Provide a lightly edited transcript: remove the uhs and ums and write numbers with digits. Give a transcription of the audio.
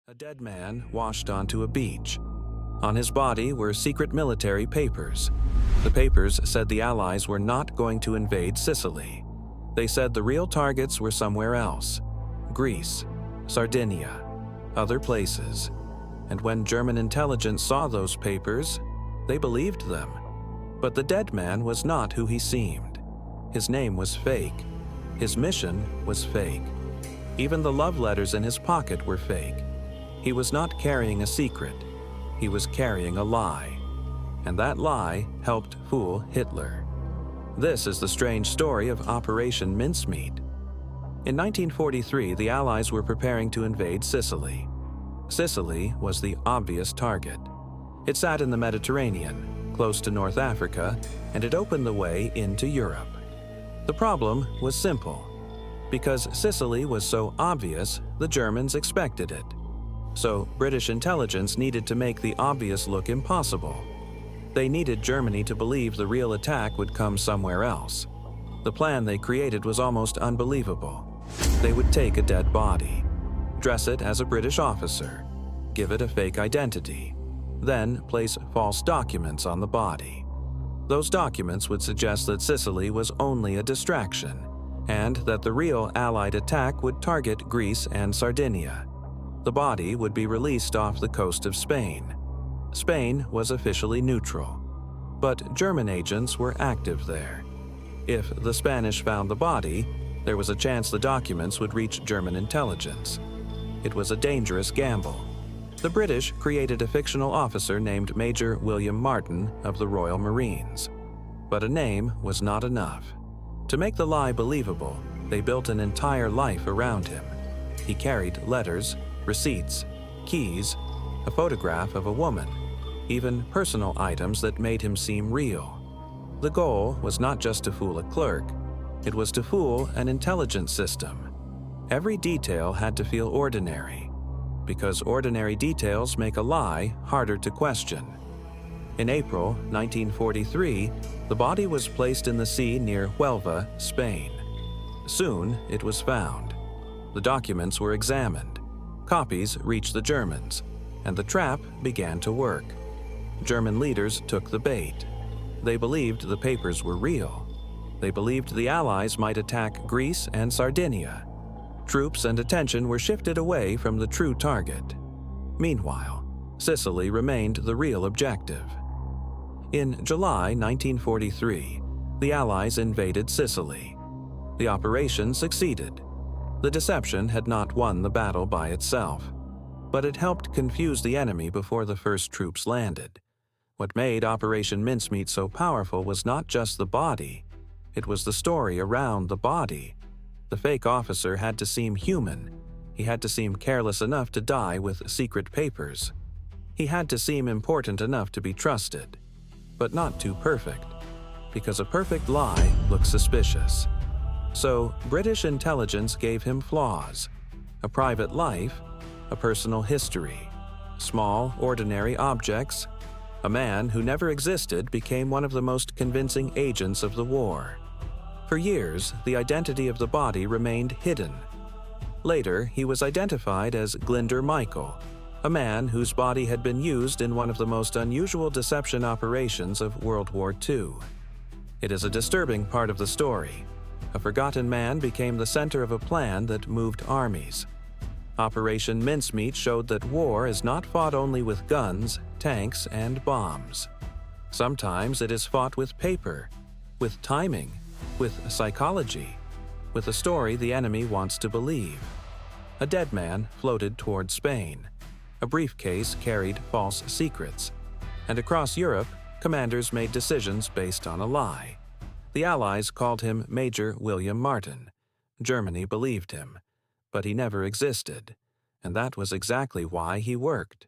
A dead man washed onto a beach. On his body were secret military papers. The papers said the Allies were not going to invade Sicily. They said the real targets were somewhere else: Greece, Sardinia, other places. And when German intelligence saw those papers, they believed them. But the dead man was not who he seemed. His name was fake. His mission was fake. Even the love letters in his pocket were fake. He was not carrying a secret. He was carrying a lie. And that lie helped fool Hitler. This is the strange story of Operation Mincemeat. In 1943, the Allies were preparing to invade Sicily. Sicily was the obvious target. It sat in the Mediterranean, close to North Africa, and it opened the way into Europe. The problem was simple. Because Sicily was so obvious, the Germans expected it. So British intelligence needed to make the obvious look impossible. They needed Germany to believe the real attack would come somewhere else. The plan they created was almost unbelievable. They would take a dead body, dress it as a British officer, give it a fake identity, then place false documents on the body. Those documents would suggest that Sicily was only a distraction, and that the real Allied attack would target Greece and Sardinia. The body would be released off the coast of Spain. Spain was officially neutral, but German agents were active there. If the Spanish found the body, there was a chance the documents would reach German intelligence. It was a dangerous gamble. The British created a fictional officer named Major William Martin of the Royal Marines. But a name was not enough. To make the lie believable, they built an entire life around him. He carried letters, receipts, keys, a photograph of a woman, even personal items that made him seem real. The goal was not just to fool a clerk, it was to fool an intelligence system. Every detail had to feel ordinary, because ordinary details make a lie harder to question. In April 1943, the body was placed in the sea near Huelva, Spain. Soon it was found. The documents were examined. Copies reached the Germans, and the trap began to work. German leaders took the bait. They believed the papers were real. They believed the Allies might attack Greece and Sardinia. Troops and attention were shifted away from the true target. Meanwhile, Sicily remained the real objective. In July 1943, the Allies invaded Sicily. The operation succeeded. The deception had not won the battle by itself, but it helped confuse the enemy before the first troops landed. What made Operation Mincemeat so powerful was not just the body, it was the story around the body. The fake officer had to seem human. He had to seem careless enough to die with secret papers. He had to seem important enough to be trusted, but not too perfect, because a perfect lie looks suspicious. So British intelligence gave him flaws: a private life, a personal history, small, ordinary objects. A man who never existed became one of the most convincing agents of the war. For years, the identity of the body remained hidden. Later, he was identified as Glinder Michael, a man whose body had been used in one of the most unusual deception operations of World War II. It is a disturbing part of the story. A forgotten man became the center of a plan that moved armies. Operation Mincemeat showed that war is not fought only with guns, tanks, and bombs. Sometimes it is fought with paper, with timing, with psychology, with a story the enemy wants to believe. A dead man floated toward Spain. A briefcase carried false secrets. And across Europe, commanders made decisions based on a lie. The Allies called him Major William Martin. Germany believed him, but he never existed, and that was exactly why he worked.